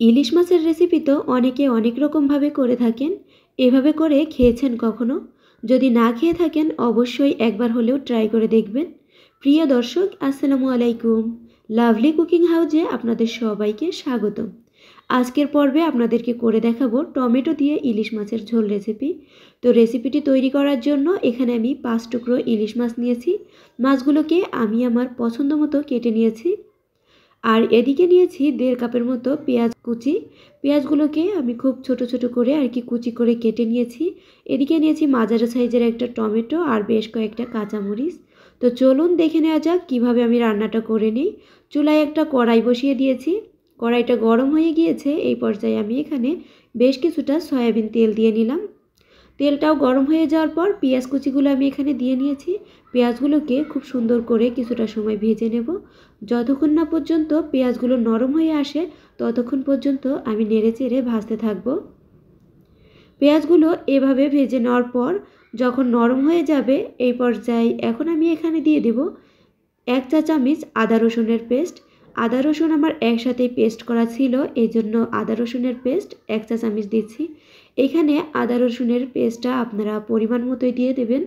ইলিশ মাছের রেসিপি তো অনেকে অনেক রকমভাবে করে থাকেন। এভাবে করে খেয়েছেন কখনো? যদি না খেয়ে থাকেন অবশ্যই একবার হলেও ট্রাই করে দেখবেন। প্রিয় দর্শক, আসসালামু আলাইকুম। লাভলি কুকিং হাউজে আপনাদের সবাইকে স্বাগতম। আজকের পর্বে আপনাদেরকে করে দেখাবো টমেটো দিয়ে ইলিশ মাছের ঝোল রেসিপি। তো রেসিপিটি তৈরি করার জন্য এখানে আমি 5 টুকরো ইলিশ মাছ নিয়েছি। মাছগুলোকে আমি আমার পছন্দ মতো কেটে নিয়েছি। আর এদিকে নিয়েছি 1.5 কাপের মতো পেঁয়াজ কুচি। পেঁয়াজগুলোকে আমি খুব ছোট ছোট করে কুচি করে কেটে নিয়েছি। এদিকে নিয়েছি মাঝারি সাইজের একটা টমেটো আর বেশ কয়েকটা কাঁচামরিচ। তো চলুন দেখে নেওয়া যাক কীভাবে আমি রান্নাটা করে নিই। চুলায় একটা কড়াই বসিয়ে দিয়েছি। কড়াইটা গরম হয়ে গিয়েছে। এই পর্যায়ে আমি এখানে বেশ কিছুটা সয়াবিন তেল দিয়ে নিলাম। তেলটাও গরম হয়ে যাওয়ার পর পেঁয়াজ কুচিগুলো আমি এখানে দিয়ে নিয়েছি। পেঁয়াজগুলোকে খুব সুন্দর করে কিছুটা সময় ভেজে নেব। যতক্ষণ না পর্যন্ত পেঁয়াজগুলো নরম হয়ে আসে ততক্ষণ পর্যন্ত আমি নেড়েচেড়ে ভাজতে থাকব। পেঁয়াজগুলো এভাবে ভেজে নেওয়ার পর যখন নরম হয়ে যাবে এই পর্যায়ে এখন আমি এখানে দিয়ে দেব 1 চা চামচ আদা রসুনের পেস্ট। আদা রসুন আমার একসাথেই পেস্ট করা ছিল, এই জন্য আদা রসুনের পেস্ট 1 চা চামচ দিচ্ছি। এখানে আদা রসুনের পেস্টটা আপনারা পরিমাণ মতোই দিয়ে দেবেন।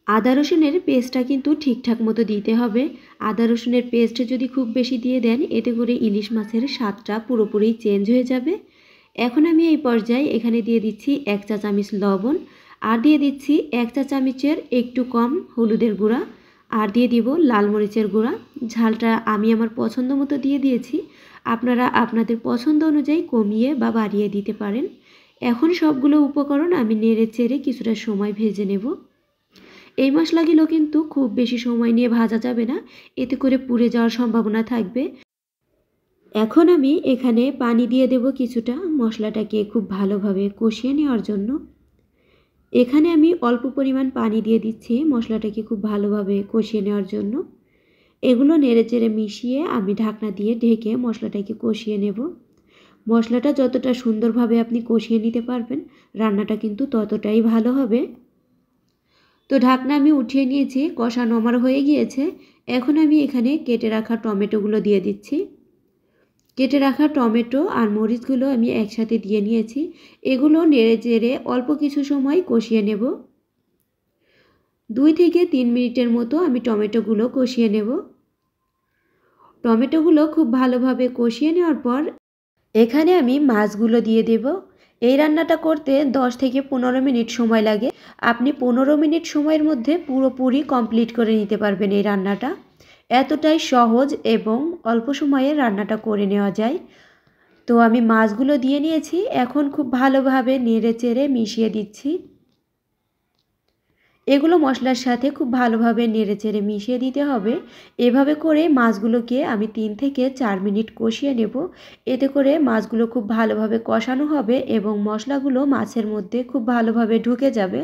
আদা রসুনের পেস্টটা কিন্তু ঠিকঠাক মতো দিতে হবে। আদা রসুনের পেস্ট যদি খুব বেশি দিয়ে দেন এতে করে ইলিশ মাছের স্বাদটা পুরোপুরি চেঞ্জ হয়ে যাবে। এখন আমি এই পর্যায়ে এখানে দিয়ে দিচ্ছি 1 চা চামচ লবণ, আর দিয়ে দিচ্ছি 1 চা চামচের একটু কম হলুদের গুঁড়া, আর দিয়ে দিব লাল মরিচের গুঁড়া। ঝালটা আমি আমার পছন্দ মতো দিয়ে দিয়েছি, আপনারা আপনাদের পছন্দ অনুযায়ী কমিয়ে বা বাড়িয়ে দিতে পারেন। এখন সবগুলো উপকরণ আমি নেড়ে চেড়ে কিছুটা সময় ভেজে নেব। এই মশলাগুলো কিন্তু খুব বেশি সময় নিয়ে ভাজা যাবে না, এতে করে পুড়ে যাওয়ার সম্ভাবনা থাকবে। এখন আমি এখানে পানি দিয়ে দেব কিছুটা, মশলাটাকে খুব ভালোভাবে কষিয়ে নেওয়ার জন্য। এখানে আমি অল্প পরিমাণ পানি দিয়ে দিচ্ছি মশলাটাকে খুব ভালোভাবে কষিয়ে নেওয়ার জন্য। এগুলো নেড়েচেড়ে মিশিয়ে আমি ঢাকনা দিয়ে ঢেকে মশলাটাকে কষিয়ে নেব। মশলাটা যতটা সুন্দরভাবে আপনি কষিয়ে নিতে পারবেন রান্নাটা কিন্তু ততটাই ভালো হবে। তো ঢাকনা আমি উঠিয়ে নিয়েছি, কষানো আমার হয়ে গিয়েছে। এখন আমি এখানে কেটে রাখা টমেটোগুলো দিয়ে দিচ্ছি। কেটে রাখা টমেটো আর মরিচগুলো আমি একসাথে দিয়ে নিয়েছি। এগুলো নেড়ে চেড়ে অল্প কিছু সময় কষিয়ে নেব। 2 থেকে 3 মিনিটের মতো আমি টমেটোগুলো কষিয়ে নেব। টমেটোগুলো খুব ভালোভাবে কষিয়ে নেওয়ার পর এখানে আমি মাছগুলো দিয়ে দেব। এই রান্নাটা করতে 10 থেকে 15 মিনিট সময় লাগে। আপনি 15 মিনিট সময়ের মধ্যে পুরোপুরি কমপ্লিট করে নিতে পারবেন এই রান্নাটা। এতটাই সহজ এবং অল্প সময়ে রান্নাটা করে নেওয়া যায়। তো আমি মাছগুলো দিয়ে নিয়েছি, এখন খুব ভালোভাবে নেড়েচেড়ে মিশিয়ে দিচ্ছি। এগুলো মশলার সাথে খুব ভালোভাবে নেড়েচেড়ে মিশিয়ে দিতে হবে। এভাবে করে মাছগুলোকে আমি 3 থেকে 4 মিনিট কষিয়ে নেব। এতে করে মাছগুলো খুব ভালোভাবে কষানো হবে এবং মশলাগুলো মাছের মধ্যে খুব ভালোভাবে ঢুকে যাবে।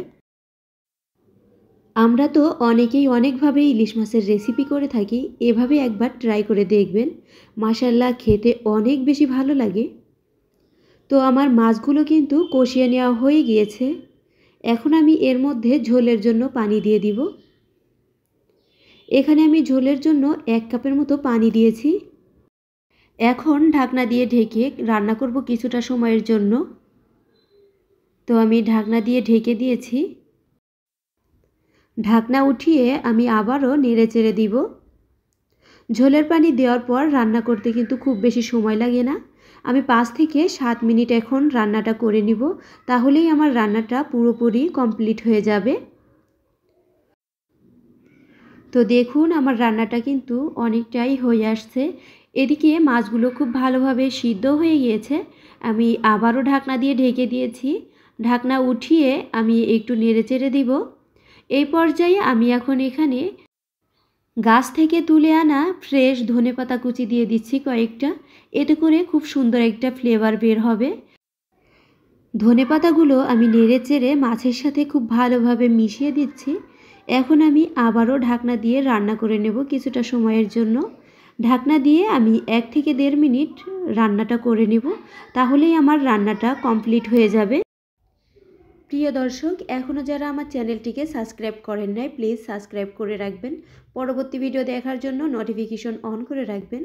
আমরা তো অনেকেই অনেকভাবে ইলিশ মাছের রেসিপি করে থাকি, এভাবে একবার ট্রাই করে দেখবেন। মাশাআল্লাহ, খেতে অনেক বেশি ভালো লাগে। তো আমার মাছগুলো কিন্তু কষিয়ে নেওয়া হয়ে গিয়েছে। এখন আমি এর মধ্যে ঝোলের জন্য পানি দিয়ে দিব। এখানে আমি ঝোলের জন্য 1 কাপের মতো পানি দিয়েছি। এখন ঢাকনা দিয়ে ঢেকে রান্না করব কিছুটা সময়ের জন্য। তো আমি ঢাকনা দিয়ে ঢেকে দিয়েছি। ঢাকনা উঠিয়ে আমি আবারও নেড়েচেড়ে দিব। ঝোলের পানি দেওয়ার পর রান্না করতে কিন্তু খুব বেশি সময় লাগে না। আমি 5 থেকে 7 মিনিট এখন রান্নাটা করে নিব, তাহলেই আমার রান্নাটা পুরোপুরি কমপ্লিট হয়ে যাবে। তো দেখুন আমার রান্নাটা কিন্তু অনেকটাই হয়ে আসছে। এদিকে মাছগুলো খুব ভালোভাবে সিদ্ধ হয়ে গিয়েছে। আমি আবারও ঢাকনা দিয়ে ঢেকে দিয়েছি। ঢাকনা উঠিয়ে আমি একটু নেড়েচেড়ে দিব। এই পর্যায়ে আমি এখন এখানে গাছ থেকে তুলে আনা ফ্রেশ ধনেপাতা কুচি দিয়ে দিচ্ছি কয়েকটা। এতে করে খুব সুন্দর একটা ফ্লেভার বের হবে। ধনেপাতাগুলো আমি নেড়েচেড়ে মাছের সাথে খুব ভালোভাবে মিশিয়ে দিচ্ছি। এখন আমি আবারও ঢাকনা দিয়ে রান্না করে নেব কিছুটা সময়ের জন্য। ঢাকনা দিয়ে আমি 1 থেকে 1.5 মিনিট রান্নাটা করে নেব, তাহলেই আমার রান্নাটা কমপ্লিট হয়ে যাবে। প্রিয় দর্শক, এখনও যারা আমার চ্যানেলটিকে সাবস্ক্রাইব করেন নাই প্লিজ সাবস্ক্রাইব করে রাখবেন। পরবর্তী ভিডিও দেখার জন্য নোটিফিকেশন অন করে রাখবেন।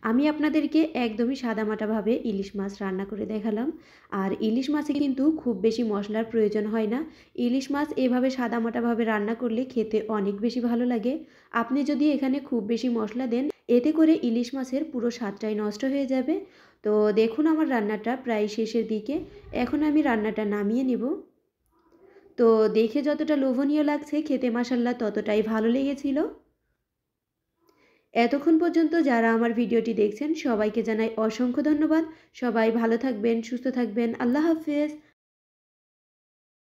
আমি আপনাদেরকে একদমই সাদামাটাভাবে ইলিশ মাছ রান্না করে দেখালাম। আর ইলিশ মাছে কিন্তু খুব বেশি মশলার প্রয়োজন হয় না। ইলিশ মাছ এভাবে সাদামাটাভাবে রান্না করলে খেতে অনেক বেশি ভালো লাগে। আপনি যদি এখানে খুব বেশি মশলা দেন, এতে করে ইলিশ মাছের পুরো স্বাদটাই নষ্ট হয়ে যাবে। তো দেখুন আমার রান্নাটা প্রায় শেষের দিকে। এখন আমি রান্নাটা নামিয়ে নেব। তো দেখে যতটা লোভনীয় লাগছে, খেতে মাশাআল্লাহ ততটাই ভালো লেগেছিল। এতক্ষণ পর্যন্ত যারা আমার ভিডিওটি দেখছেন সবাইকে জানাই অসংখ্য ধন্যবাদ। সবাই ভালো থাকবেন, সুস্থ থাকবেন। আল্লাহ হাফেজ।